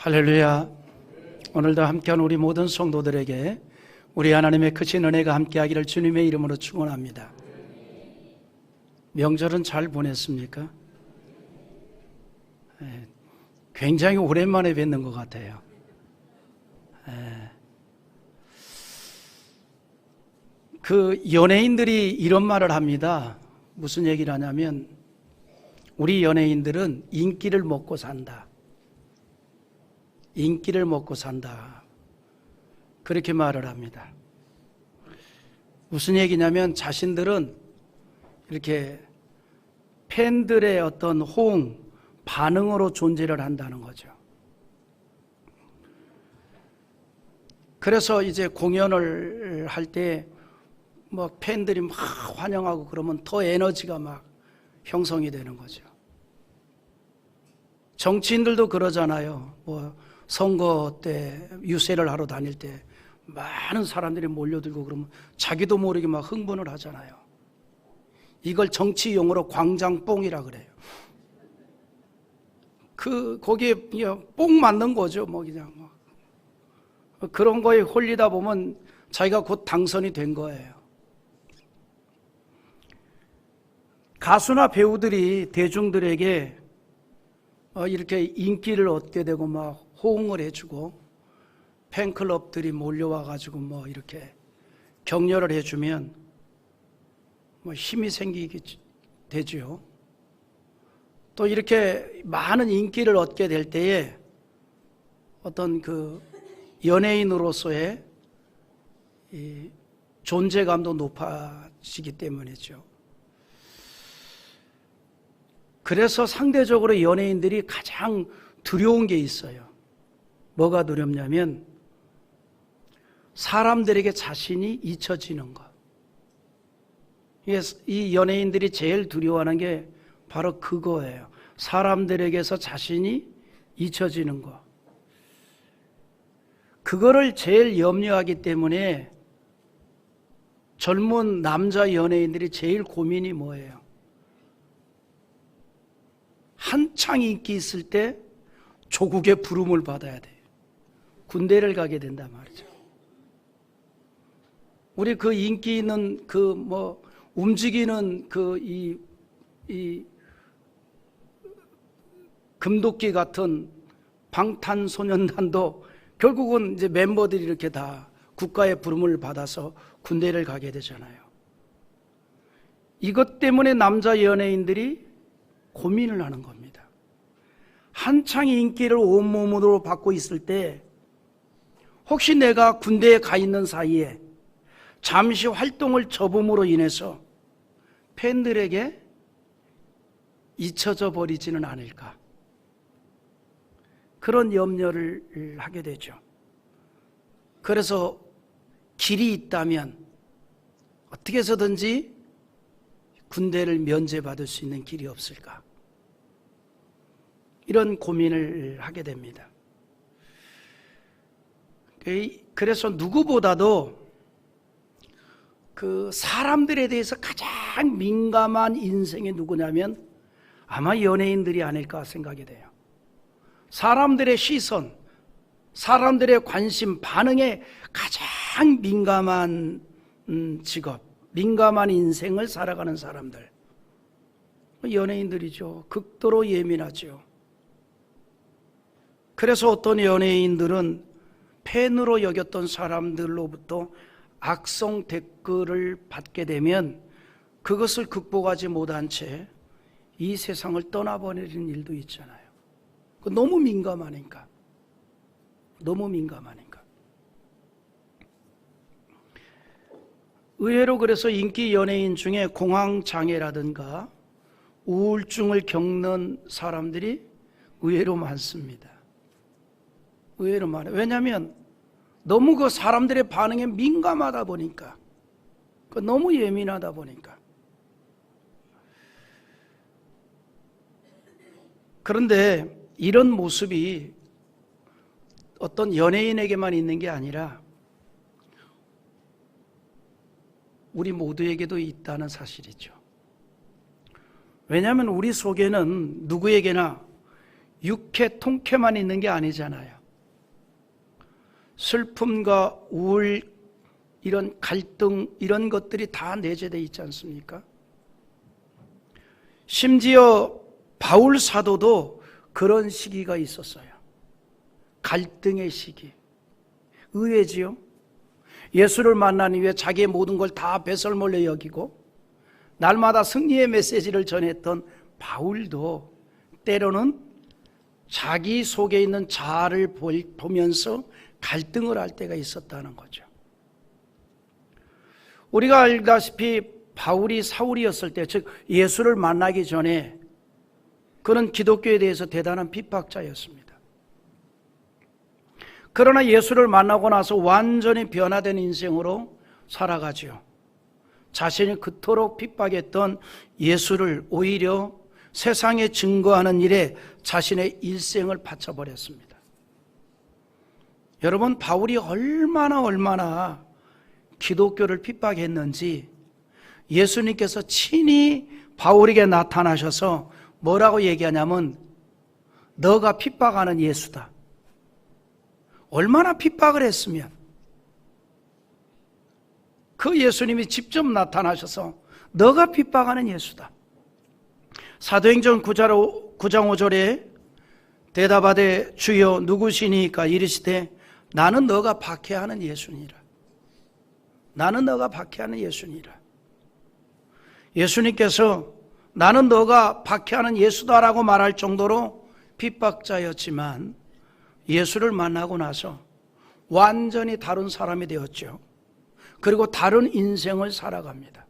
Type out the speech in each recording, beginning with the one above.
할렐루야. 오늘도 함께한 우리 모든 성도들에게 우리 하나님의 크신 은혜가 함께하기를 주님의 이름으로 축원합니다. 명절은 잘 보냈습니까? 굉장히 오랜만에 뵙는 것 같아요. 그 연예인들이 이런 말을 합니다. 무슨 얘기를 하냐면 우리 연예인들은 인기를 먹고 산다. 인기를 먹고 산다. 그렇게 말을 합니다. 무슨 얘기냐면 자신들은 이렇게 팬들의 어떤 호응, 반응으로 존재를 한다는 거죠. 그래서 이제 공연을 할 때 뭐 팬들이 막 환영하고 그러면 더 에너지가 막 형성이 되는 거죠. 정치인들도 그러잖아요. 뭐 선거 때 유세를 하러 다닐 때 많은 사람들이 몰려들고 그러면 자기도 모르게 막 흥분을 하잖아요. 이걸 정치 용어로 광장뽕이라 그래요. 거기에 뽕 맞는 거죠. 뭐 그냥 그런 거에 홀리다 보면 자기가 곧 당선이 된 거예요. 가수나 배우들이 대중들에게 이렇게 인기를 얻게 되고 막 호응을 해주고 팬클럽들이 몰려와가지고 뭐 이렇게 격려를 해주면 뭐 힘이 생기게 되죠. 또 이렇게 많은 인기를 얻게 될 때에 어떤 그 연예인으로서의 이 존재감도 높아지기 때문이죠. 그래서 상대적으로 연예인들이 가장 두려운 게 있어요. 뭐가 두렵냐면 사람들에게 자신이 잊혀지는 것. 이 연예인들이 제일 두려워하는 게 바로 그거예요. 사람들에게서 자신이 잊혀지는 것. 그거를 제일 염려하기 때문에 젊은 남자 연예인들이 제일 고민이 뭐예요? 한창 인기 있을 때 조국의 부름을 받아야 돼요. 군대를 가게 된단 말이죠. 우리 그 인기 있는 움직이는 이 금도끼 같은 방탄소년단도 결국은 이제 멤버들이 이렇게 다 국가의 부름을 받아서 군대를 가게 되잖아요. 이것 때문에 남자 연예인들이 고민을 하는 겁니다. 한창 인기를 온몸으로 받고 있을 때 혹시 내가 군대에 가 있는 사이에 잠시 활동을 접음으로 인해서 팬들에게 잊혀져 버리지는 않을까, 그런 염려를 하게 되죠. 그래서 길이 있다면 어떻게 해서든지 군대를 면제받을 수 있는 길이 없을까, 이런 고민을 하게 됩니다. 그래서 누구보다도 그 사람들에 대해서 가장 민감한 인생이 누구냐면 아마 연예인들이 아닐까 생각이 돼요. 사람들의 시선, 사람들의 관심, 반응에 가장 민감한 직업, 민감한 인생을 살아가는 사람들, 연예인들이죠. 극도로 예민하죠. 그래서 어떤 연예인들은 팬으로 여겼던 사람들로부터 악성 댓글을 받게 되면 그것을 극복하지 못한 채 이 세상을 떠나버리는 일도 있잖아요. 너무 민감하니까. 너무 민감하니까. 의외로 그래서 인기 연예인 중에 공황장애라든가 우울증을 겪는 사람들이 의외로 많습니다. 의외로 많아요. 왜냐하면 너무 그 사람들의 반응에 민감하다 보니까, 너무 예민하다 보니까. 그런데 이런 모습이 어떤 연예인에게만 있는 게 아니라 우리 모두에게도 있다는 사실이죠. 왜냐하면 우리 속에는 누구에게나 육회, 통쾌만 있는 게 아니잖아요. 슬픔과 우울, 이런 갈등, 이런 것들이 다 내재되어 있지 않습니까? 심지어 바울 사도도 그런 시기가 있었어요. 갈등의 시기. 의외지요? 예수를 만난 이후에 자기의 모든 걸 다 배설물로 여기고 날마다 승리의 메시지를 전했던 바울도 때로는 자기 속에 있는 자아를 보면서 갈등을 할 때가 있었다는 거죠. 우리가 알다시피 바울이 사울이었을 때, 즉 예수를 만나기 전에 그는 기독교에 대해서 대단한 핍박자였습니다. 그러나 예수를 만나고 나서 완전히 변화된 인생으로 살아가지요. 자신이 그토록 핍박했던 예수를 오히려 세상에 증거하는 일에 자신의 일생을 바쳐버렸습니다. 여러분, 바울이 얼마나 기독교를 핍박했는지 예수님께서 친히 바울에게 나타나셔서 뭐라고 얘기하냐면 너가 핍박하는 예수다. 얼마나 핍박을 했으면 그 예수님이 직접 나타나셔서 너가 핍박하는 예수다. 사도행전 9장 5절에 대답하되 주여 누구시니까 이르시되 나는 너가 박해하는 예수니라. 나는 너가 박해하는 예수니라. 예수님께서 나는 너가 박해하는 예수다라고 말할 정도로 핍박자였지만 예수를 만나고 나서 완전히 다른 사람이 되었죠. 그리고 다른 인생을 살아갑니다.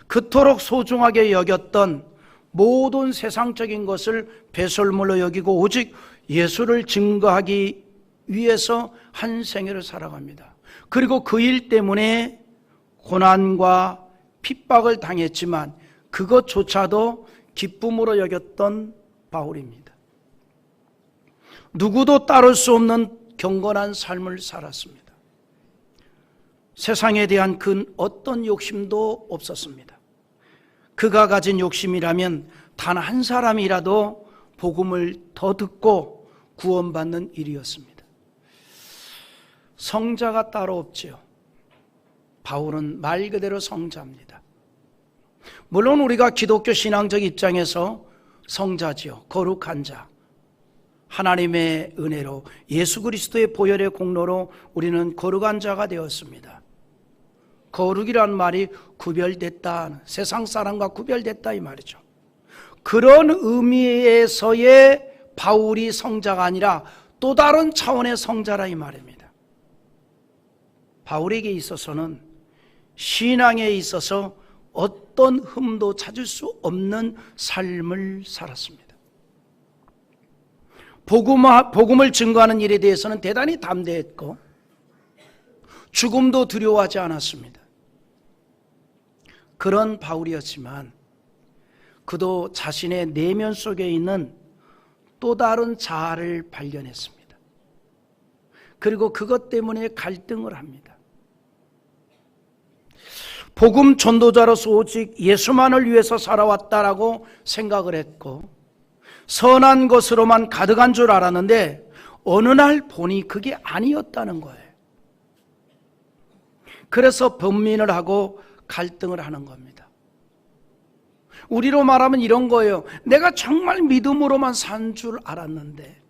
그토록 소중하게 여겼던 모든 세상적인 것을 배설물로 여기고 오직 예수를 증거하기 위해서 한 생애를 살아갑니다. 그리고 그 일 때문에 고난과 핍박을 당했지만 그것조차도 기쁨으로 여겼던 바울입니다. 누구도 따를 수 없는 경건한 삶을 살았습니다. 세상에 대한 그 어떤 욕심도 없었습니다. 그가 가진 욕심이라면 단 한 사람이라도 복음을 더 듣고 구원받는 일이었습니다. 성자가 따로 없지요. 바울은 말 그대로 성자입니다. 물론 우리가 기독교 신앙적 입장에서 성자지요. 거룩한 자. 하나님의 은혜로 예수 그리스도의 보혈의 공로로 우리는 거룩한 자가 되었습니다. 거룩이란 말이 구별됐다, 세상 사람과 구별됐다 이 말이죠. 그런 의미에서의 바울이 성자가 아니라 또 다른 차원의 성자라 이 말입니다. 바울에게 있어서는 신앙에 있어서 어떤 흠도 찾을 수 없는 삶을 살았습니다. 복음을 증거하는 일에 대해서는 대단히 담대했고 죽음도 두려워하지 않았습니다. 그런 바울이었지만 그도 자신의 내면 속에 있는 또 다른 자아를 발견했습니다. 그리고 그것 때문에 갈등을 합니다. 복음 전도자로서 오직 예수만을 위해서 살아왔다라고 생각을 했고 선한 것으로만 가득한 줄 알았는데 어느 날 보니 그게 아니었다는 거예요. 그래서 번민을 하고 갈등을 하는 겁니다. 우리로 말하면 이런 거예요. 내가 정말 믿음으로만 산 줄 알았는데,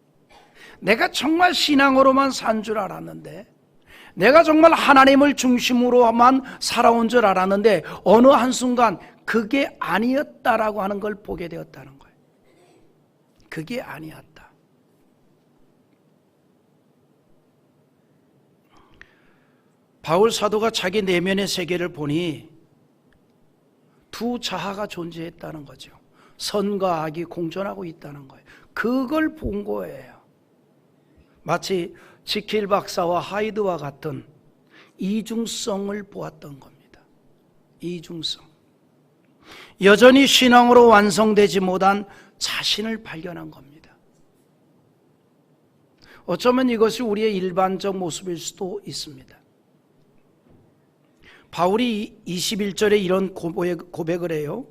내가 정말 신앙으로만 산 줄 알았는데, 내가 정말 하나님을 중심으로만 살아온 줄 알았는데 어느 한순간 그게 아니었다라고 하는 걸 보게 되었다는 거예요. 그게 아니었다. 바울 사도가 자기 내면의 세계를 보니 두 자아가 존재했다는 거죠. 선과 악이 공존하고 있다는 거예요. 그걸 본 거예요. 마치 지킬 박사와 하이드와 같은 이중성을 보았던 겁니다. 이중성. 여전히 신앙으로 완성되지 못한 자신을 발견한 겁니다. 어쩌면 이것이 우리의 일반적 모습일 수도 있습니다. 바울이 21절에 이런 고백을 해요.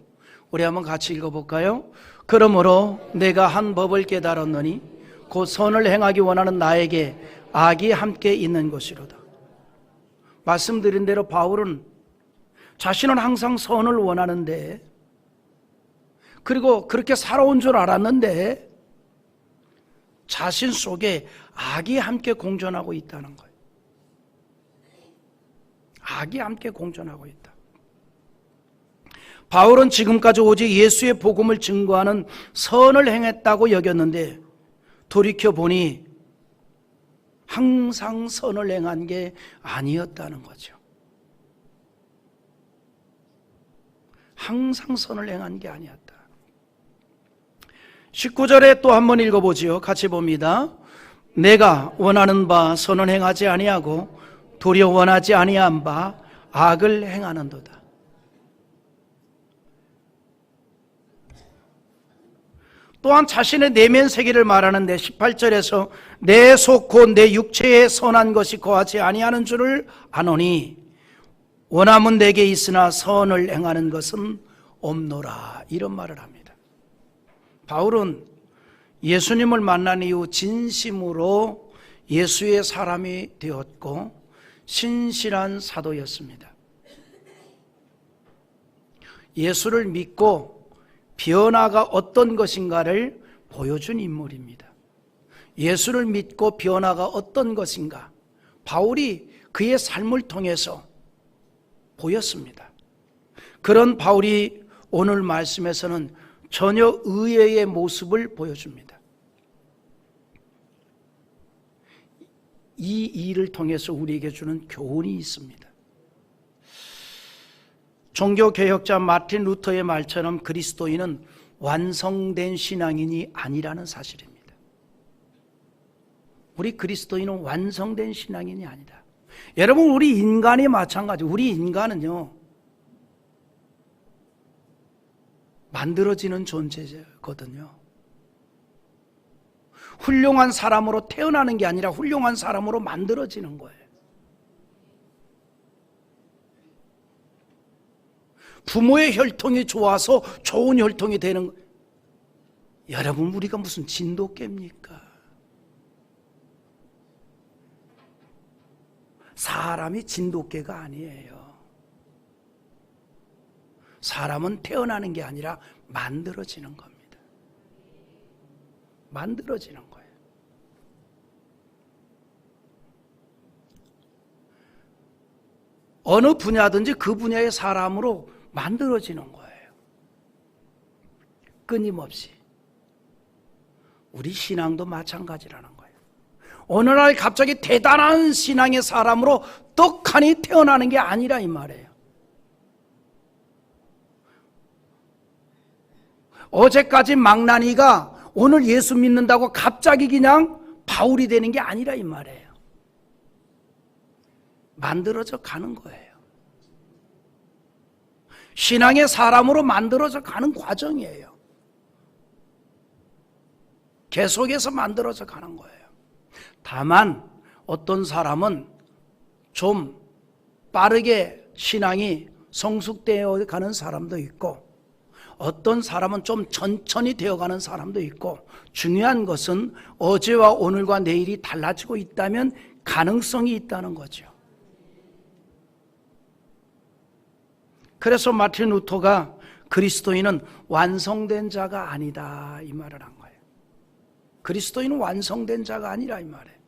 우리 한번 같이 읽어볼까요? 그러므로 내가 한 법을 깨달았느니 곧 선을 행하기 원하는 나에게 악이 함께 있는 것이로다. 말씀드린 대로 바울은 자신은 항상 선을 원하는데, 그리고 그렇게 살아온 줄 알았는데 자신 속에 악이 함께 공존하고 있다는 거예요. 악이 함께 공존하고 있다. 바울은 지금까지 오직 예수의 복음을 증거하는 선을 행했다고 여겼는데 돌이켜보니 항상 선을 행한 게 아니었다는 거죠. 항상 선을 행한 게 아니었다. 19절에 또 한번 읽어보지요. 같이 봅니다. 내가 원하는 바 선을 행하지 아니하고 도리어 원하지 아니한 바 악을 행하는도다. 또한 자신의 내면 세계를 말하는데 18절에서 내 속 곧 내 육체에 선한 것이 거하지 아니하는 줄을 아노니 원함은 내게 있으나 선을 행하는 것은 없노라. 이런 말을 합니다. 바울은 예수님을 만난 이후 진심으로 예수의 사람이 되었고 신실한 사도였습니다. 예수를 믿고 변화가 어떤 것인가를 보여준 인물입니다. 예수를 믿고 변화가 어떤 것인가, 바울이 그의 삶을 통해서 보였습니다. 그런 바울이 오늘 말씀에서는 전혀 의외의 모습을 보여줍니다. 이 일을 통해서 우리에게 주는 교훈이 있습니다. 종교개혁자 마틴 루터의 말처럼 그리스도인은 완성된 신앙인이 아니라는 사실입니다. 우리 그리스도인은 완성된 신앙인이 아니다. 여러분, 우리 인간이 마찬가지. 우리 인간은요, 만들어지는 존재거든요. 훌륭한 사람으로 태어나는 게 아니라 훌륭한 사람으로 만들어지는 거예요. 부모의 혈통이 좋아서 좋은 혈통이 되는, 여러분, 우리가 무슨 진돗개입니까? 사람이 진돗개가 아니에요. 사람은 태어나는 게 아니라 만들어지는 겁니다. 만들어지는 거예요. 어느 분야든지 그 분야의 사람으로 만들어지는 거예요. 끊임없이. 우리 신앙도 마찬가지라는 거예요. 어느 날 갑자기 대단한 신앙의 사람으로 떡하니 태어나는 게 아니라 이 말이에요. 어제까지 망나니가 오늘 예수 믿는다고 갑자기 그냥 바울이 되는 게 아니라 이 말이에요. 만들어져 가는 거예요. 신앙의 사람으로 만들어져 가는 과정이에요. 계속해서 만들어져 가는 거예요. 다만 어떤 사람은 좀 빠르게 신앙이 성숙되어 가는 사람도 있고, 어떤 사람은 좀 천천히 되어가는 사람도 있고, 중요한 것은 어제와 오늘과 내일이 달라지고 있다면 가능성이 있다는 거죠. 그래서 마틴 루터가 그리스도인은 완성된 자가 아니다 이 말을 한 거예요. 그리스도인은 완성된 자가 아니라 이 말이에요.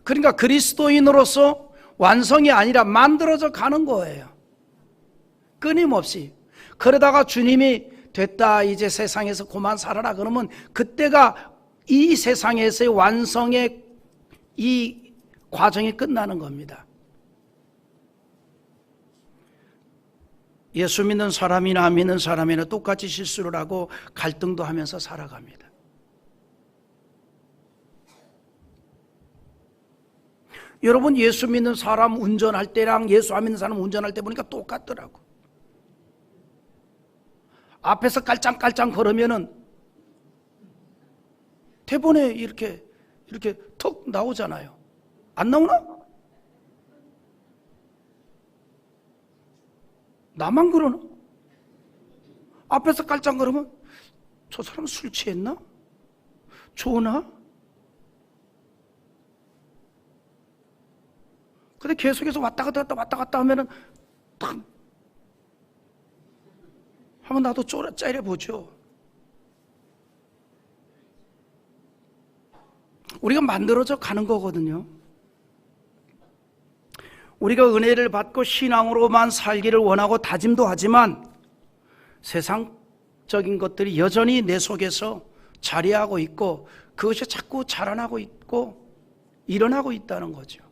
그러니까 그리스도인으로서 완성이 아니라 만들어져 가는 거예요. 끊임없이. 그러다가 주님이 됐다, 이제 세상에서 그만 살아라 그러면 그때가 이 세상에서의 완성의 이 과정이 끝나는 겁니다. 예수 믿는 사람이나 안 믿는 사람이나 똑같이 실수를 하고 갈등도 하면서 살아갑니다. 여러분, 예수 믿는 사람 운전할 때랑 예수 안 믿는 사람 운전할 때 보니까 똑같더라고. 앞에서 깔짱깔짱 걸으면은 대본에 이렇게 턱 나오잖아요. 안 나오나? 나만 그러나? 앞에서 깔짱거리면 저 사람 술 취했나? 좋으나? 근데 계속해서 왔다 갔다 하면은 탁 하면 나도 째려보죠. 우리가 만들어져 가는 거거든요. 우리가 은혜를 받고 신앙으로만 살기를 원하고 다짐도 하지만 세상적인 것들이 여전히 내 속에서 자리하고 있고 그것이 자꾸 자라나고 있고 일어나고 있다는 거죠.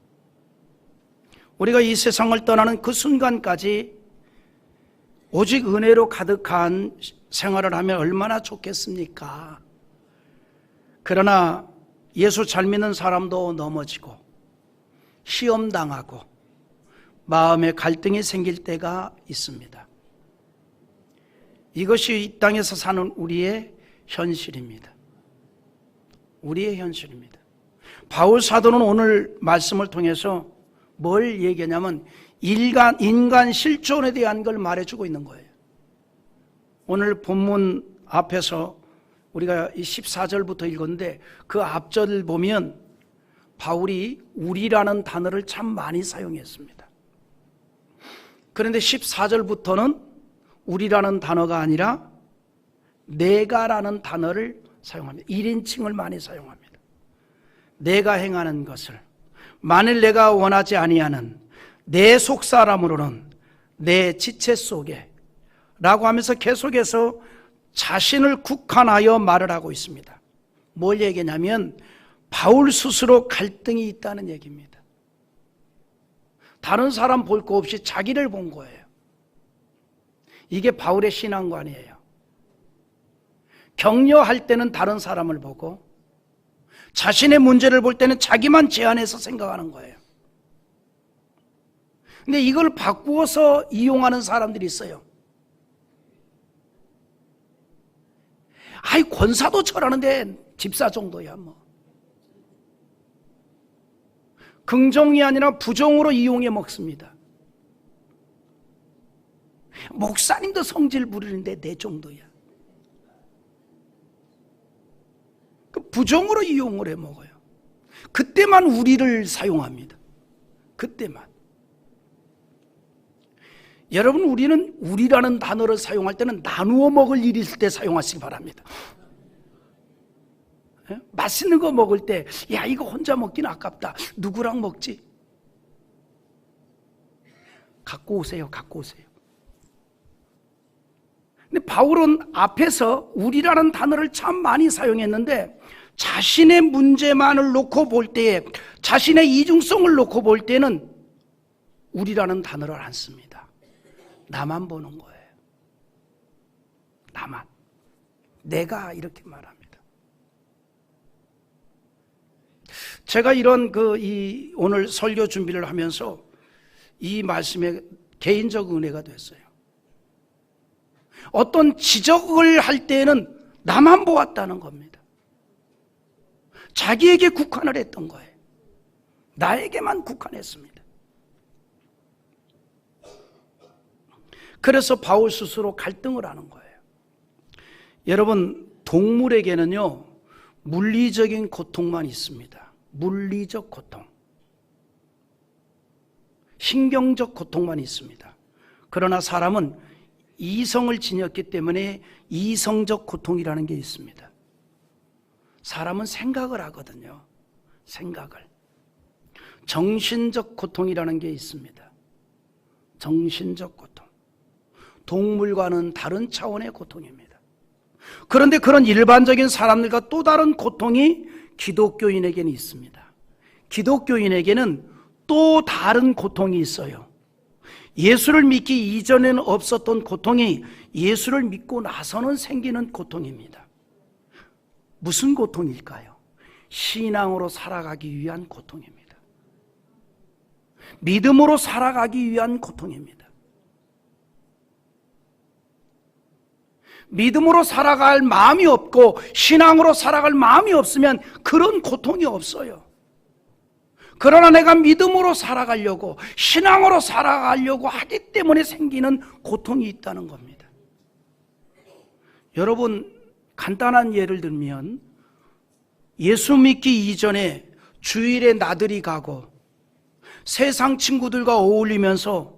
우리가 이 세상을 떠나는 그 순간까지 오직 은혜로 가득한 생활을 하면 얼마나 좋겠습니까? 그러나 예수 잘 믿는 사람도 넘어지고 시험당하고 마음에 갈등이 생길 때가 있습니다. 이것이 이 땅에서 사는 우리의 현실입니다. 우리의 현실입니다. 바울 사도는 오늘 말씀을 통해서 뭘 얘기하냐면 인간 실존에 대한 걸 말해주고 있는 거예요. 오늘 본문 앞에서 우리가 14절부터 읽었는데 그 앞절을 보면 바울이 우리라는 단어를 참 많이 사용했습니다. 그런데 14절부터는 우리라는 단어가 아니라 내가라는 단어를 사용합니다. 1인칭을 많이 사용합니다. 내가 행하는 것을 만일 내가 원하지 아니하는 내 속사람으로는 내 지체 속에 라고 하면서 계속해서 자신을 국한하여 말을 하고 있습니다. 뭘 얘기냐면 바울 스스로 갈등이 있다는 얘기입니다. 다른 사람 볼 거 없이 자기를 본 거예요. 이게 바울의 신앙관이에요. 격려할 때는 다른 사람을 보고 자신의 문제를 볼 때는 자기만 제한해서 생각하는 거예요. 근데 이걸 바꾸어서 이용하는 사람들이 있어요. 아이, 권사도 절하는데 집사 정도야 뭐. 긍정이 아니라 부정으로 이용해 먹습니다. 목사님도 성질 부리는데 내 정도야. 그 부정으로 이용을 해 먹어요. 그때만 우리를 사용합니다. 그때만. 여러분, 우리는 우리라는 단어를 사용할 때는 나누어 먹을 일이 있을 때 사용하시기 바랍니다. 맛있는 거 먹을 때, 야, 이거 혼자 먹기는 아깝다. 누구랑 먹지? 갖고 오세요, 갖고 오세요. 근데 바울은 앞에서 우리라는 단어를 참 많이 사용했는데 자신의 문제만을 놓고 볼 때에, 자신의 이중성을 놓고 볼 때는 우리라는 단어를 안 씁니다. 나만 보는 거예요. 나만. 내가 이렇게 말합니다. 제가 이런 오늘 설교 준비를 하면서 이 말씀에 개인적 은혜가 됐어요. 어떤 지적을 할 때는 나만 보았다는 겁니다. 자기에게 국한을 했던 거예요. 나에게만 국한했습니다. 그래서 바울 스스로 갈등을 하는 거예요. 여러분, 동물에게는요, 물리적인 고통만 있습니다. 물리적 고통. 신경적 고통만 있습니다. 그러나 사람은 이성을 지녔기 때문에 이성적 고통이라는 게 있습니다. 사람은 생각을 하거든요. 생각을. 정신적 고통이라는 게 있습니다. 정신적 고통. 동물과는 다른 차원의 고통입니다. 그런데 그런 일반적인 사람들과 또 다른 고통이 기독교인에게는 있습니다. 기독교인에게는 또 다른 고통이 있어요. 예수를 믿기 이전에는 없었던 고통이 예수를 믿고 나서는 생기는 고통입니다. 무슨 고통일까요? 신앙으로 살아가기 위한 고통입니다. 믿음으로 살아가기 위한 고통입니다. 믿음으로 살아갈 마음이 없고 신앙으로 살아갈 마음이 없으면 그런 고통이 없어요. 그러나 내가 믿음으로 살아가려고, 신앙으로 살아가려고 하기 때문에 생기는 고통이 있다는 겁니다. 여러분, 간단한 예를 들면 예수 믿기 이전에 주일에 나들이 가고 세상 친구들과 어울리면서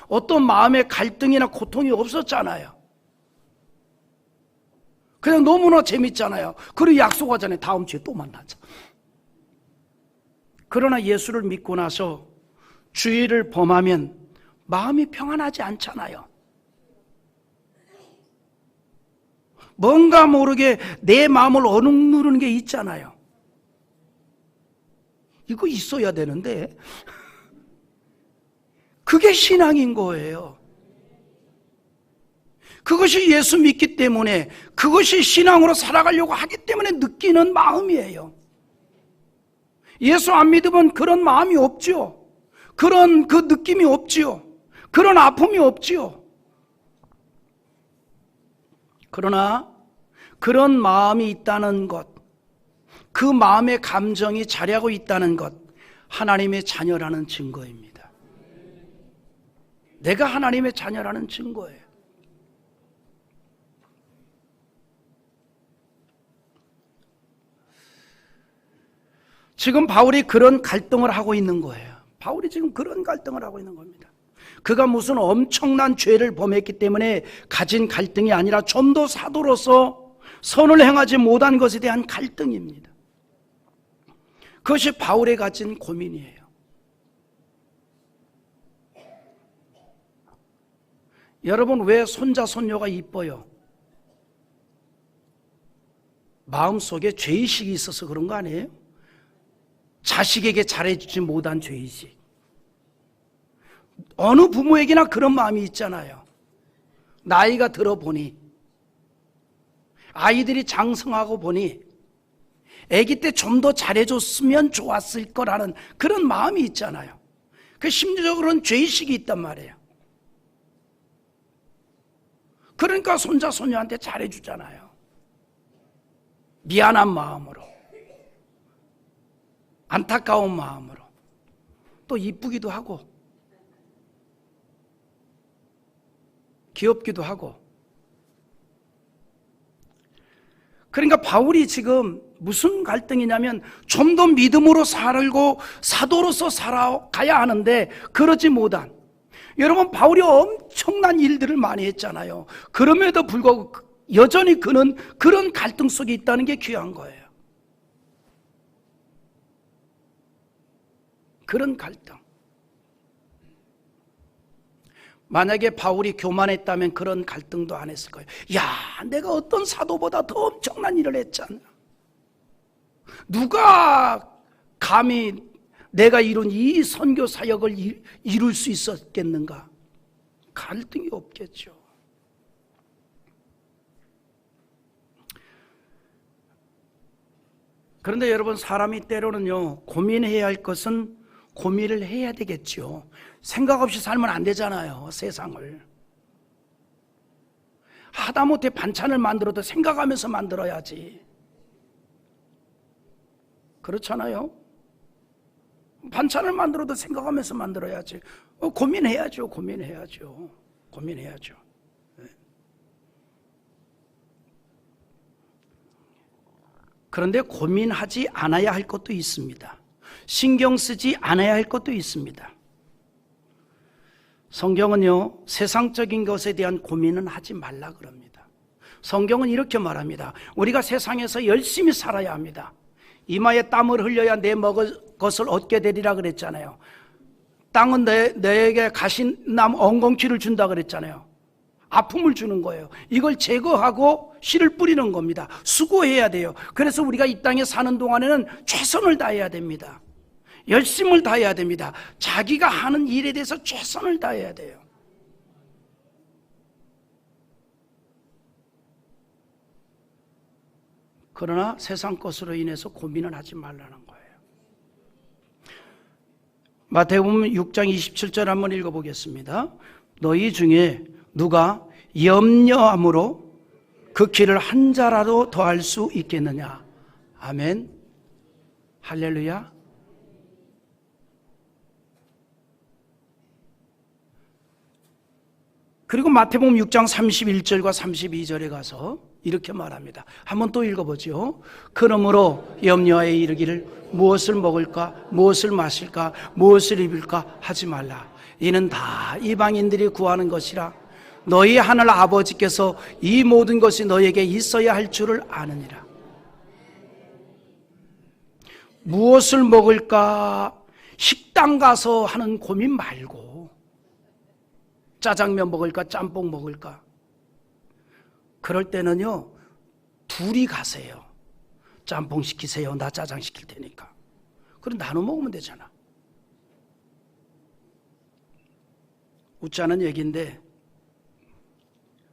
어떤 마음의 갈등이나 고통이 없었잖아요. 그냥 너무나 재밌잖아요. 그리고 약속하잖아요. 다음 주에 또 만나자. 그러나 예수를 믿고 나서 주일을 범하면 마음이 평안하지 않잖아요. 뭔가 모르게 내 마음을 어눌르는 게 있잖아요. 이거 있어야 되는데 그게 신앙인 거예요. 그것이 예수 믿기 때문에, 그것이 신앙으로 살아가려고 하기 때문에 느끼는 마음이에요. 예수 안 믿으면 그런 마음이 없지요. 그런 그 느낌이 없지요. 그런 아픔이 없지요. 그러나 그런 마음이 있다는 것, 그 마음의 감정이 자리하고 있다는 것, 하나님의 자녀라는 증거입니다. 내가 하나님의 자녀라는 증거예요. 지금 바울이 그런 갈등을 하고 있는 거예요. 바울이 지금 그런 갈등을 하고 있는 겁니다. 그가 무슨 엄청난 죄를 범했기 때문에 가진 갈등이 아니라 전도 사도로서 선을 행하지 못한 것에 대한 갈등입니다. 그것이 바울이 가진 고민이에요. 여러분, 왜 손자 손녀가 이뻐요? 마음속에 죄의식이 있어서 그런 거 아니에요? 자식에게 잘해주지 못한 죄의식. 어느 부모에게나 그런 마음이 있잖아요. 나이가 들어보니, 아이들이 장성하고 보니 아기 때 좀 더 잘해줬으면 좋았을 거라는 그런 마음이 있잖아요. 그 심리적으로는 죄의식이 있단 말이에요. 그러니까 손자 손녀한테 잘해주잖아요. 미안한 마음으로, 안타까운 마음으로, 또 이쁘기도 하고 귀엽기도 하고. 그러니까 바울이 지금 무슨 갈등이냐면, 좀 더 믿음으로 살고 사도로서 살아가야 하는데 그러지 못한, 여러분, 바울이 엄청난 일들을 많이 했잖아요. 그럼에도 불구하고 여전히 그는 그런 갈등 속에 있다는 게 귀한 거예요. 그런 갈등. 만약에 바울이 교만했다면 그런 갈등도 안 했을 거예요. 야, 내가 어떤 사도보다 더 엄청난 일을 했잖아. 누가 감히 내가 이룬 이 선교 사역을 이룰 수 있었겠는가? 갈등이 없겠죠. 그런데 여러분, 사람이 때로는요, 고민해야 할 것은 고민을 해야 되겠죠. 생각 없이 살면 안 되잖아요, 세상을. 하다못해 반찬을 만들어도 생각하면서 만들어야지. 그렇잖아요? 반찬을 만들어도 생각하면서 만들어야지. 고민해야죠. 고민해야죠. 고민해야죠. 네. 그런데 고민하지 않아야 할 것도 있습니다. 신경 쓰지 않아야 할 것도 있습니다. 성경은요, 세상적인 것에 대한 고민은 하지 말라 그럽니다. 성경은 이렇게 말합니다. 우리가 세상에서 열심히 살아야 합니다. 이마에 땀을 흘려야 내 먹을 것을 얻게 되리라 그랬잖아요. 땅은 너에게 가시나무 엉겅퀴를 준다 그랬잖아요. 아픔을 주는 거예요. 이걸 제거하고 씨를 뿌리는 겁니다. 수고해야 돼요. 그래서 우리가 이 땅에 사는 동안에는 최선을 다해야 됩니다. 열심을 다해야 됩니다. 자기가 하는 일에 대해서 최선을 다해야 돼요. 그러나 세상 것으로 인해서 고민을 하지 말라는 거예요. 마태복음 6장 27절 한번 읽어보겠습니다. 너희 중에 누가 염려함으로 그 길을 한 자라도 더할 수 있겠느냐? 아멘. 할렐루야. 그리고 마태복음 6장 31절과 32절에 가서 이렇게 말합니다. 한번 또 읽어보죠. 그러므로 염려하여 이르기를 무엇을 먹을까, 무엇을 마실까, 무엇을 입을까 하지 말라. 이는 다 이방인들이 구하는 것이라. 너희 하늘 아버지께서 이 모든 것이 너에게 있어야 할 줄을 아느니라. 무엇을 먹을까, 식당 가서 하는 고민 말고 짜장면 먹을까, 짬뽕 먹을까. 그럴 때는요, 둘이 가세요. 짬뽕 시키세요, 나 짜장 시킬 테니까. 그럼 나눠 먹으면 되잖아. 웃자는 얘기인데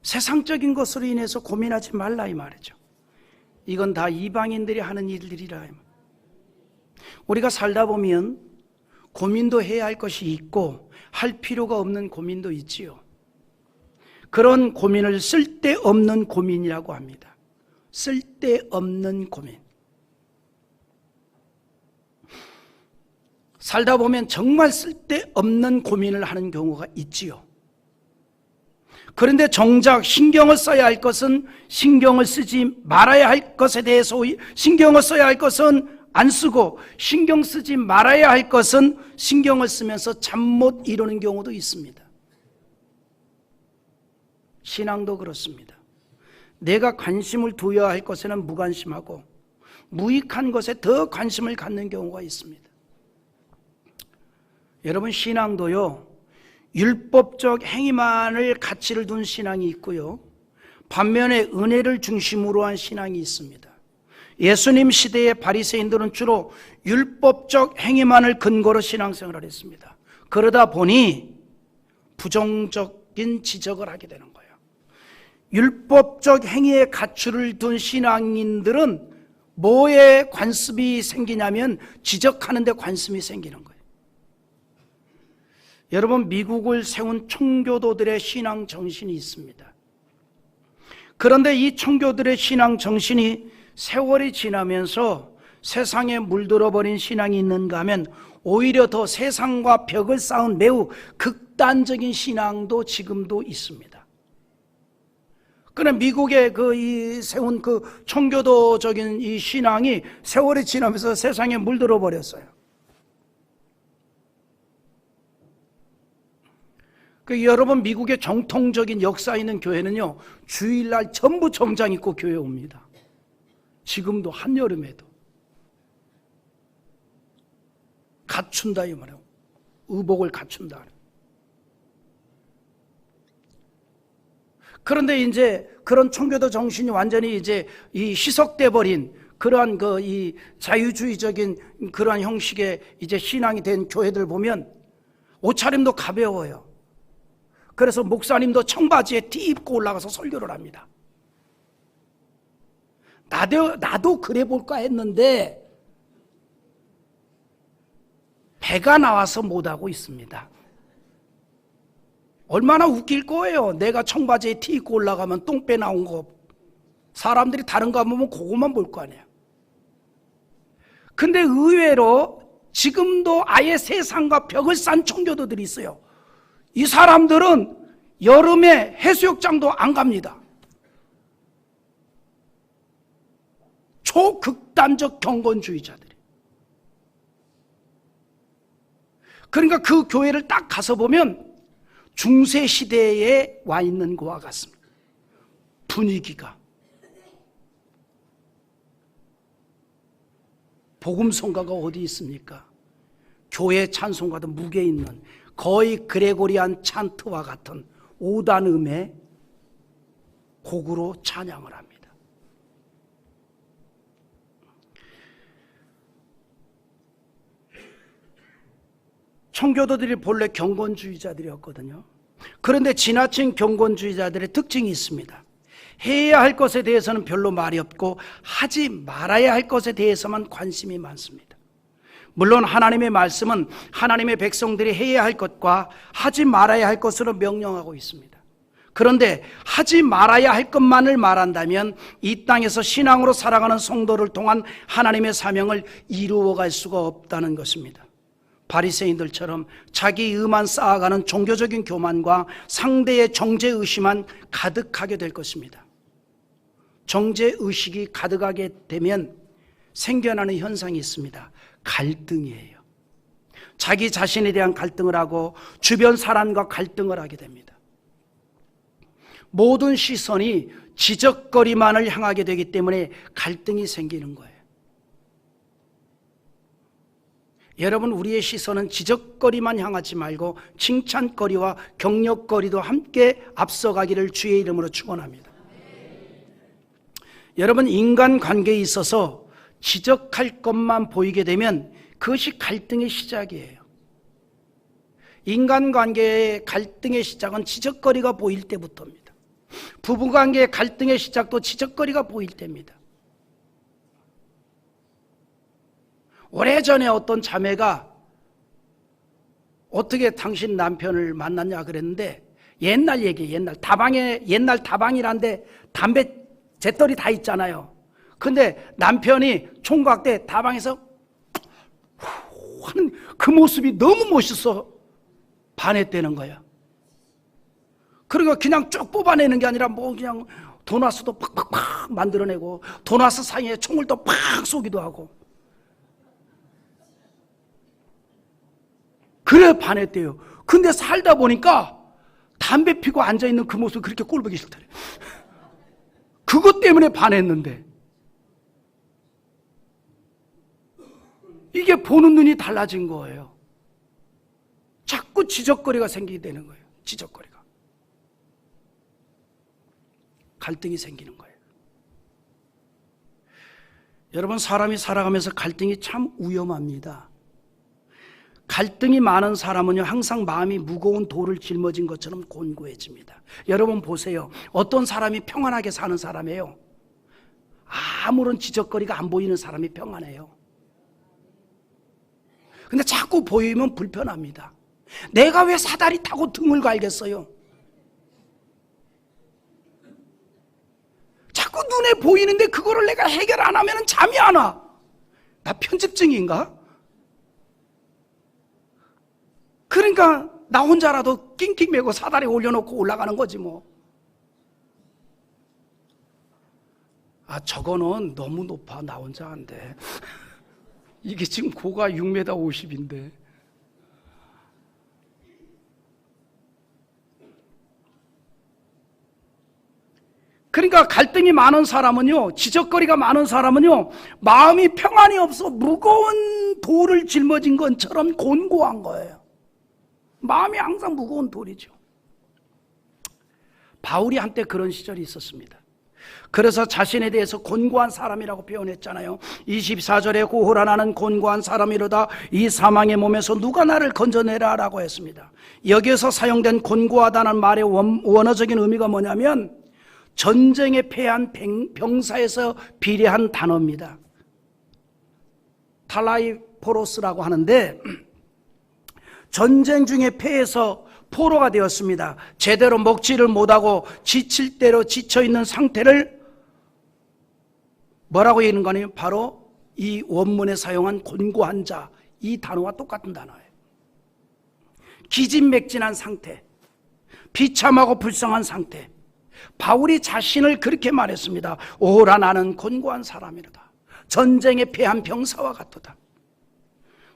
세상적인 것으로 인해서 고민하지 말라 이 말이죠. 이건 다 이방인들이 하는 일들이라. 우리가 살다 보면 고민도 해야 할 것이 있고 할 필요가 없는 고민도 있지요. 그런 고민을 쓸데없는 고민이라고 합니다. 쓸데없는 고민. 살다 보면 정말 쓸데없는 고민을 하는 경우가 있지요. 그런데 정작 신경을 써야 할 것은 신경을 쓰지 말아야 할 것에 대해서 신경을 써야 할 것은 안 쓰고 신경 쓰지 말아야 할 것은 신경을 쓰면서 잠 못 이루는 경우도 있습니다. 신앙도 그렇습니다. 내가 관심을 두어야 할 것에는 무관심하고 무익한 것에 더 관심을 갖는 경우가 있습니다. 여러분, 신앙도요, 율법적 행위만을 가치를 둔 신앙이 있고요, 반면에 은혜를 중심으로 한 신앙이 있습니다. 예수님 시대의 바리새인들은 주로 율법적 행위만을 근거로 신앙생활을 했습니다. 그러다 보니 부정적인 지적을 하게 되는 거예요. 율법적 행위에 가치를 둔 신앙인들은 뭐에 관심이 생기냐면 지적하는 데 관심이 생기는 거예요. 여러분, 미국을 세운 청교도들의 신앙 정신이 있습니다. 그런데 이 청교도들의 신앙 정신이 세월이 지나면서 세상에 물들어 버린 신앙이 있는가 하면 오히려 더 세상과 벽을 쌓은 매우 극단적인 신앙도 지금도 있습니다. 그런데 미국의 이 세운 그 청교도적인 이 신앙이 세월이 지나면서 세상에 물들어 버렸어요. 여러분, 미국의 정통적인 역사 있는 교회는요, 주일날 전부 정장 입고 교회 옵니다. 지금도 한여름에도 갖춘다 이 말이에요. 의복을 갖춘다. 그런데 이제 그런 청교도 정신이 완전히 이제 이 희석돼 버린 그러한 이 자유주의적인 그러한 형식의 이제 신앙이 된 교회들 보면 옷차림도 가벼워요. 그래서 목사님도 청바지에 티 입고 올라가서 설교를 합니다. 나도 그래 볼까 했는데 배가 나와서 못하고 있습니다. 얼마나 웃길 거예요. 내가 청바지에 티 입고 올라가면 똥배 나온 거 사람들이 다른 거 보면 그것만 볼 거 아니에요. 근데 의외로 지금도 아예 세상과 벽을 쌓은 청교도들이 있어요. 이 사람들은 여름에 해수욕장도 안 갑니다. 초극단적 경건주의자들이. 그러니까 그 교회를 딱 가서 보면 중세시대에 와 있는 것과 같습니다. 분위기가. 복음성가가 어디 있습니까? 교회 찬송가도 무게 있는 거의 그레고리안 찬트와 같은 5단음의 곡으로 찬양을 합니다. 청교도들이 본래 경건주의자들이었거든요. 그런데 지나친 경건주의자들의 특징이 있습니다. 해야 할 것에 대해서는 별로 말이 없고 하지 말아야 할 것에 대해서만 관심이 많습니다. 물론 하나님의 말씀은 하나님의 백성들이 해야 할 것과 하지 말아야 할 것으로 명령하고 있습니다. 그런데 하지 말아야 할 것만을 말한다면 이 땅에서 신앙으로 살아가는 성도를 통한 하나님의 사명을 이루어갈 수가 없다는 것입니다. 바리새인들처럼 자기 의만 쌓아가는 종교적인 교만과 상대의 정죄의식만 가득하게 될 것입니다. 정죄의식이 가득하게 되면 생겨나는 현상이 있습니다. 갈등이에요. 자기 자신에 대한 갈등을 하고 주변 사람과 갈등을 하게 됩니다. 모든 시선이 지적거리만을 향하게 되기 때문에 갈등이 생기는 거예요. 여러분, 우리의 시선은 지적거리만 향하지 말고 칭찬거리와 격려거리도 함께 앞서가기를 주의 이름으로 축원합니다. 여러분, 인간관계에 있어서 지적할 것만 보이게 되면 그것이 갈등의 시작이에요. 인간관계의 갈등의 시작은 지적거리가 보일 때부터입니다. 부부관계의 갈등의 시작도 지적거리가 보일 때입니다. 오래전에 어떤 자매가 어떻게 당신 남편을 만났냐 그랬는데, 옛날 얘기, 옛날 다방이란데 담배 재떨이 다 있잖아요. 근데 남편이 총각 때 다방에서 하는 그 모습이 너무 멋있어 반했다는 거야. 그러니까 그냥 쭉 뽑아내는 게 아니라 뭐 그냥 도나스도 팍팍팍 만들어내고 도나스 사이에 총을 또 팍 쏘기도 하고, 그래 반했대요. 근데 살다 보니까 담배 피고 앉아있는 그 모습이 그렇게 꼴보기 싫더래. 그것 때문에 반했는데, 이게 보는 눈이 달라진 거예요. 자꾸 지적거리가 생기게 되는 거예요. 지적거리가. 갈등이 생기는 거예요. 여러분, 사람이 살아가면서 갈등이 참 위험합니다. 갈등이 많은 사람은요, 항상 마음이 무거운 돌을 짊어진 것처럼 곤고해집니다. 여러분 보세요. 어떤 사람이 평안하게 사는 사람이에요? 아무런 지적거리가 안 보이는 사람이 평안해요. 근데 자꾸 보이면 불편합니다. 내가 왜 사다리 타고 등을 갈겠어요? 자꾸 눈에 보이는데 그거를 내가 해결 안 하면 잠이 안 와. 나 편집증인가? 그러니까 나 혼자라도 낑낑 매고 사다리 올려놓고 올라가는 거지 뭐. 아, 저거는 너무 높아. 나 혼자 안 돼. 이게 지금 고가 6m 50인데. 그러니까 갈등이 많은 사람은요, 지적거리가 많은 사람은요, 마음이 평안이 없어 무거운 돌을 짊어진 것처럼 곤고한 거예요. 마음이 항상 무거운 돌이죠. 바울이 한때 그런 시절이 있었습니다. 그래서 자신에 대해서 곤고한 사람이라고 표현했잖아요. 24절에 고호라 나는 곤고한 사람이로다. 이 사망의 몸에서 누가 나를 건져내라 라고 했습니다. 여기에서 사용된 곤고하다는 말의 원어적인 의미가 뭐냐면 전쟁에 패한 병사에서 비례한 단어입니다. 탈라이포로스라고 하는데, 전쟁 중에 패해서 포로가 되었습니다. 제대로 먹지를 못하고 지칠 대로 지쳐있는 상태를 뭐라고 읽는 거냐면 바로 이 원문에 사용한 곤고한 자, 이 단어와 똑같은 단어예요. 기진맥진한 상태, 비참하고 불쌍한 상태. 바울이 자신을 그렇게 말했습니다. 오라 나는 곤고한 사람이로다. 전쟁에 패한 병사와 같도다.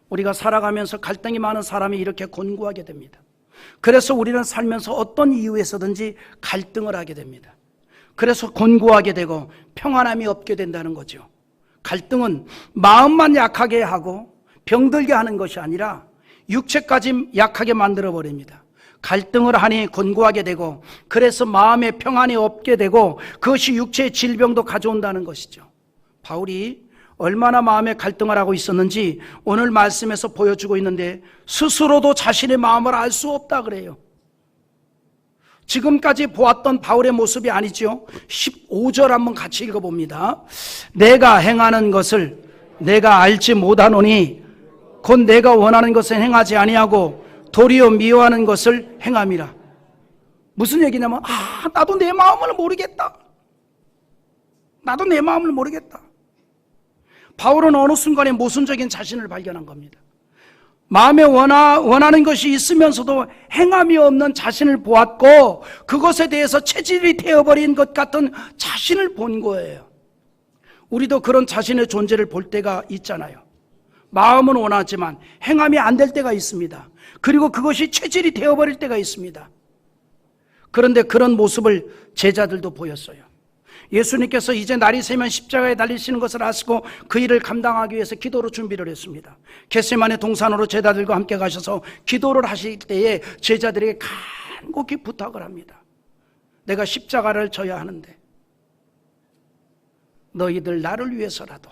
우리가 살아가면서 갈등이 많은 사람이 이렇게 곤고하게 됩니다. 그래서 우리는 살면서 어떤 이유에서든지 갈등을 하게 됩니다. 그래서 곤고하게 되고 평안함이 없게 된다는 거죠. 갈등은 마음만 약하게 하고 병들게 하는 것이 아니라 육체까지 약하게 만들어버립니다. 갈등을 하니 곤고하게 되고, 그래서 마음에 평안이 없게 되고, 그것이 육체의 질병도 가져온다는 것이죠. 바울이 얼마나 마음의 갈등을 하고 있었는지 오늘 말씀에서 보여주고 있는데, 스스로도 자신의 마음을 알 수 없다 그래요. 지금까지 보았던 바울의 모습이 아니죠. 15절 한번 같이 읽어봅니다. 내가 행하는 것을 내가 알지 못하노니 곧 내가 원하는 것을 행하지 아니하고 도리어 미워하는 것을 행함이라. 무슨 얘기냐면, 나도 내 마음을 모르겠다. 나도 내 마음을 모르겠다. 바울은 어느 순간에 모순적인 자신을 발견한 겁니다. 마음에 원하는 것이 있으면서도 행함이 없는 자신을 보았고 그것에 대해서 체질이 되어버린 것 같은 자신을 본 거예요. 우리도 그런 자신의 존재를 볼 때가 있잖아요. 마음은 원하지만 행함이 안 될 때가 있습니다. 그리고 그것이 체질이 되어버릴 때가 있습니다. 그런데 그런 모습을 제자들도 보였어요. 예수님께서 이제 날이 새면 십자가에 달리시는 것을 아시고 그 일을 감당하기 위해서 기도로 준비를 했습니다. 겟세마네 동산으로 제자들과 함께 가셔서 기도를 하실 때에 제자들에게 간곡히 부탁을 합니다. 내가 십자가를 져야 하는데 너희들 나를 위해서라도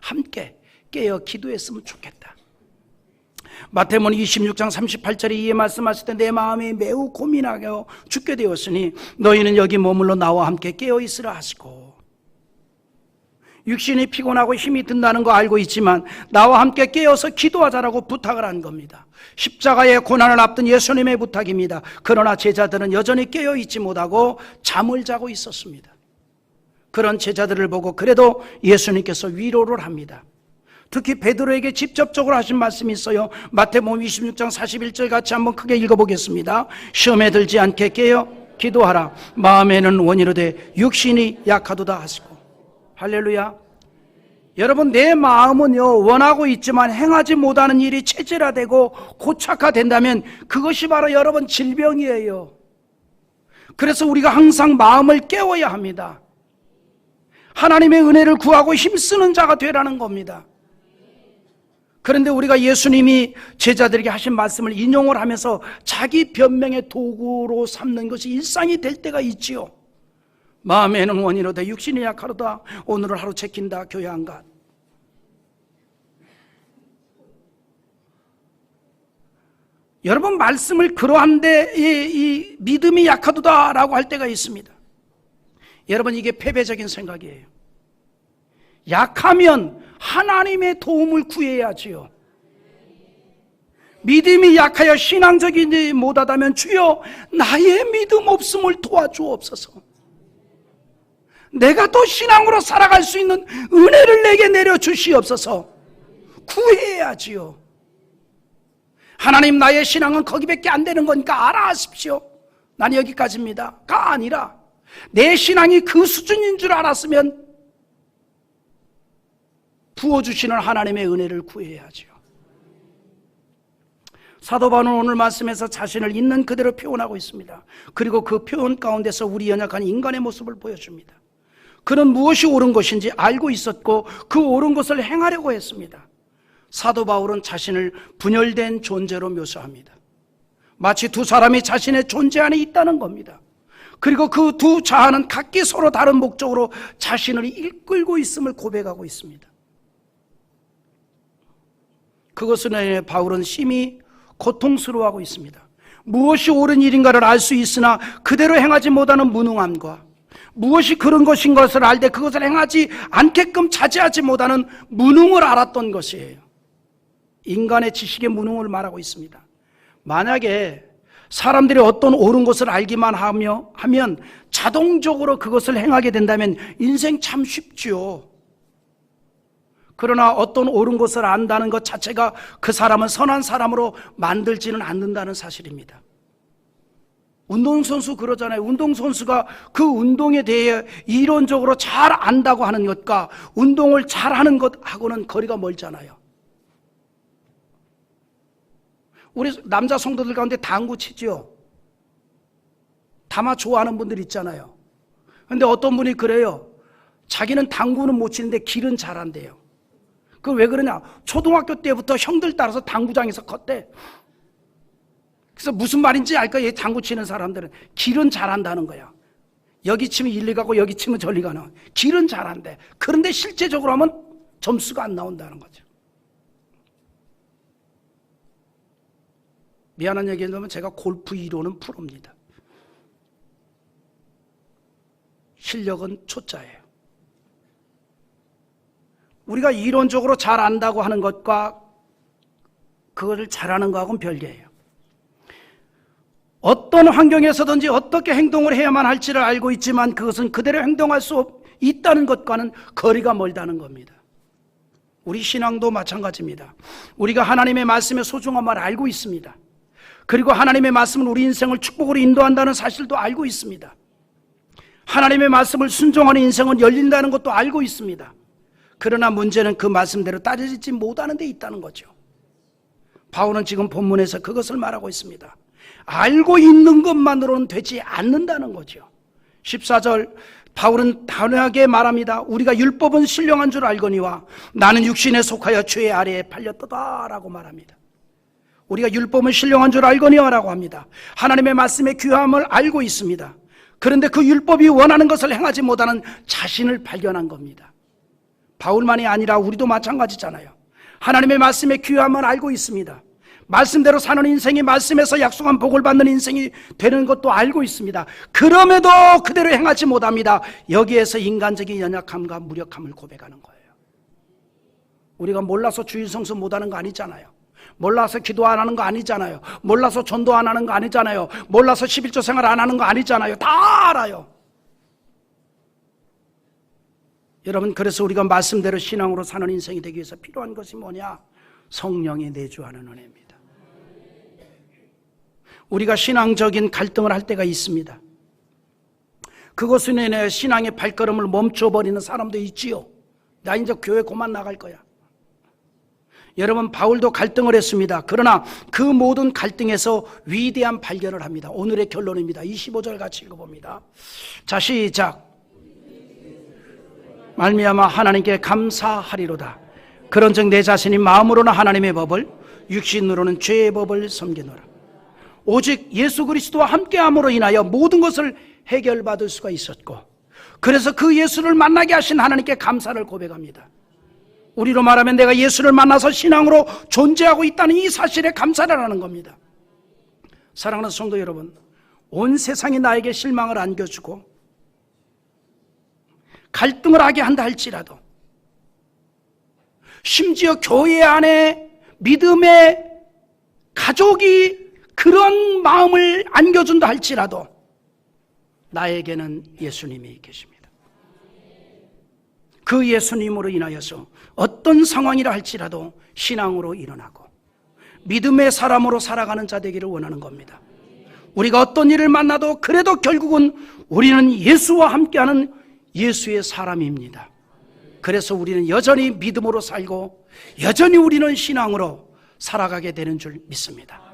함께 깨어 기도했으면 좋겠다. 마태복음 26장 38절에 이에 말씀하실 때 내 마음이 매우 고민하여 죽게 되었으니 너희는 여기 머물러 나와 함께 깨어 있으라 하시고, 육신이 피곤하고 힘이 든다는 거 알고 있지만 나와 함께 깨어서 기도하자라고 부탁을 한 겁니다. 십자가의 고난을 앞둔 예수님의 부탁입니다. 그러나 제자들은 여전히 깨어 있지 못하고 잠을 자고 있었습니다. 그런 제자들을 보고 그래도 예수님께서 위로를 합니다. 특히 베드로에게 직접적으로 하신 말씀이 있어요. 마태복음 26장 41절 같이 한번 크게 읽어보겠습니다. 시험에 들지 않게 깨어 기도하라. 마음에는 원이로되 육신이 약하도다 하시고. 할렐루야. 여러분, 내 마음은요 원하고 있지만 행하지 못하는 일이 체질화되고 고착화된다면 그것이 바로 여러분 질병이에요. 그래서 우리가 항상 마음을 깨워야 합니다. 하나님의 은혜를 구하고 힘쓰는 자가 되라는 겁니다. 그런데 우리가 예수님이 제자들에게 하신 말씀을 인용을 하면서 자기 변명의 도구로 삼는 것이 일상이 될 때가 있지요. 마음에는 원이로다 육신이 약하로다. 오늘을 하루 지킨다 교회 안 가. 여러분, 말씀을 그러한데 이 믿음이 약하도다 라고 할 때가 있습니다. 여러분, 이게 패배적인 생각이에요. 약하면 하나님의 도움을 구해야지요. 믿음이 약하여 신앙적이지 못하다면 주여 나의 믿음 없음을 도와주옵소서. 내가 또 신앙으로 살아갈 수 있는 은혜를 내게 내려주시옵소서. 구해야지요. 하나님, 나의 신앙은 거기밖에 안 되는 거니까 알아하십시오. 난 여기까지입니다가 아니라 내 신앙이 그 수준인 줄 알았으면 부어주시는 하나님의 은혜를 구해야지요. 사도 바울은 오늘 말씀에서 자신을 있는 그대로 표현하고 있습니다. 그리고 그 표현 가운데서 우리 연약한 인간의 모습을 보여줍니다. 그는 무엇이 옳은 것인지 알고 있었고 그 옳은 것을 행하려고 했습니다. 사도 바울은 자신을 분열된 존재로 묘사합니다. 마치 두 사람이 자신의 존재 안에 있다는 겁니다. 그리고 그 두 자아는 각기 서로 다른 목적으로 자신을 이끌고 있음을 고백하고 있습니다. 그것을 인해 바울은 심히 고통스러워하고 있습니다. 무엇이 옳은 일인가를 알 수 있으나 그대로 행하지 못하는 무능함과 무엇이 그런 것인 것을 알되 그것을 행하지 않게끔 자제하지 못하는 무능을 알았던 것이에요. 인간의 지식의 무능을 말하고 있습니다. 만약에 사람들이 어떤 옳은 것을 알기만 하면 자동적으로 그것을 행하게 된다면 인생 참 쉽지요. 그러나 어떤 옳은 것을 안다는 것 자체가 그 사람을 선한 사람으로 만들지는 않는다는 사실입니다. 운동선수 그러잖아요. 운동선수가 그 운동에 대해 이론적으로 잘 안다고 하는 것과 운동을 잘하는 것하고는 거리가 멀잖아요. 우리 남자 성도들 가운데 당구 치죠. 다마 좋아하는 분들 있잖아요. 그런데 어떤 분이 그래요. 자기는 당구는 못 치는데 길은 잘한대요. 그 왜 그러냐? 초등학교 때부터 형들 따라서 당구장에서 컸대. 그래서 무슨 말인지 알까? 이 당구 치는 사람들은 길은 잘한다는 거야. 여기 치면 일리 가고 여기 치면 저리 가는. 길은 잘한대. 그런데 실제적으로 하면 점수가 안 나온다는 거죠. 미안한 얘기하면 제가 골프 1호는 프로입니다. 실력은 초짜예요. 우리가 이론적으로 잘 안다고 하는 것과 그것을 잘하는 것하고는 별개예요. 어떤 환경에서든지 어떻게 행동을 해야만 할지를 알고 있지만 그것은 그대로 행동할 수 있다는 것과는 거리가 멀다는 겁니다. 우리 신앙도 마찬가지입니다. 우리가 하나님의 말씀의 소중함을 알고 있습니다. 그리고 하나님의 말씀은 우리 인생을 축복으로 인도한다는 사실도 알고 있습니다. 하나님의 말씀을 순종하는 인생은 열린다는 것도 알고 있습니다. 그러나 문제는 그 말씀대로 따르지 못하는 데 있다는 거죠. 바울은 지금 본문에서 그것을 말하고 있습니다. 알고 있는 것만으로는 되지 않는다는 거죠. 14절 바울은 단호하게 말합니다. 우리가 율법은 신령한 줄 알거니와 나는 육신에 속하여 죄 아래에 팔렸도다 라고 말합니다. 우리가 율법은 신령한 줄 알거니와 라고 합니다. 하나님의 말씀의 귀함을 알고 있습니다. 그런데 그 율법이 원하는 것을 행하지 못하는 자신을 발견한 겁니다. 바울만이 아니라 우리도 마찬가지잖아요. 하나님의 말씀의 귀함을 알고 있습니다. 말씀대로 사는 인생이 말씀에서 약속한 복을 받는 인생이 되는 것도 알고 있습니다. 그럼에도 그대로 행하지 못합니다. 여기에서 인간적인 연약함과 무력함을 고백하는 거예요. 우리가 몰라서 주일 성수 못하는 거 아니잖아요. 몰라서 기도 안 하는 거 아니잖아요. 몰라서 전도 안 하는 거 아니잖아요. 몰라서 11조 생활 안 하는 거 아니잖아요. 다 알아요. 여러분, 그래서 우리가 말씀대로 신앙으로 사는 인생이 되기 위해서 필요한 것이 뭐냐? 성령이 내주하는 은혜입니다. 우리가 신앙적인 갈등을 할 때가 있습니다. 그것으로 인해 신앙의 발걸음을 멈춰버리는 사람도 있지요. 나 이제 교회 그만 나갈 거야. 여러분, 바울도 갈등을 했습니다. 그러나 그 모든 갈등에서 위대한 발견을 합니다. 오늘의 결론입니다. 25절 같이 읽어봅니다. 자, 시작. 말미암아 하나님께 감사하리로다. 그런즉 내 자신이 마음으로는 하나님의 법을, 육신으로는 죄의 법을 섬기노라. 오직 예수 그리스도와 함께함으로 인하여 모든 것을 해결받을 수가 있었고, 그래서 그 예수를 만나게 하신 하나님께 감사를 고백합니다. 우리로 말하면 내가 예수를 만나서 신앙으로 존재하고 있다는 이 사실에 감사를 하는 겁니다. 사랑하는 성도 여러분, 온 세상이 나에게 실망을 안겨주고 갈등을 하게 한다 할지라도, 심지어 교회 안에 믿음의 가족이 그런 마음을 안겨준다 할지라도 나에게는 예수님이 계십니다. 그 예수님으로 인하여서 어떤 상황이라 할지라도 신앙으로 일어나고 믿음의 사람으로 살아가는 자 되기를 원하는 겁니다. 우리가 어떤 일을 만나도 그래도 결국은 우리는 예수와 함께하는 예수의 사람입니다. 그래서 우리는 여전히 믿음으로 살고 여전히 우리는 신앙으로 살아가게 되는 줄 믿습니다.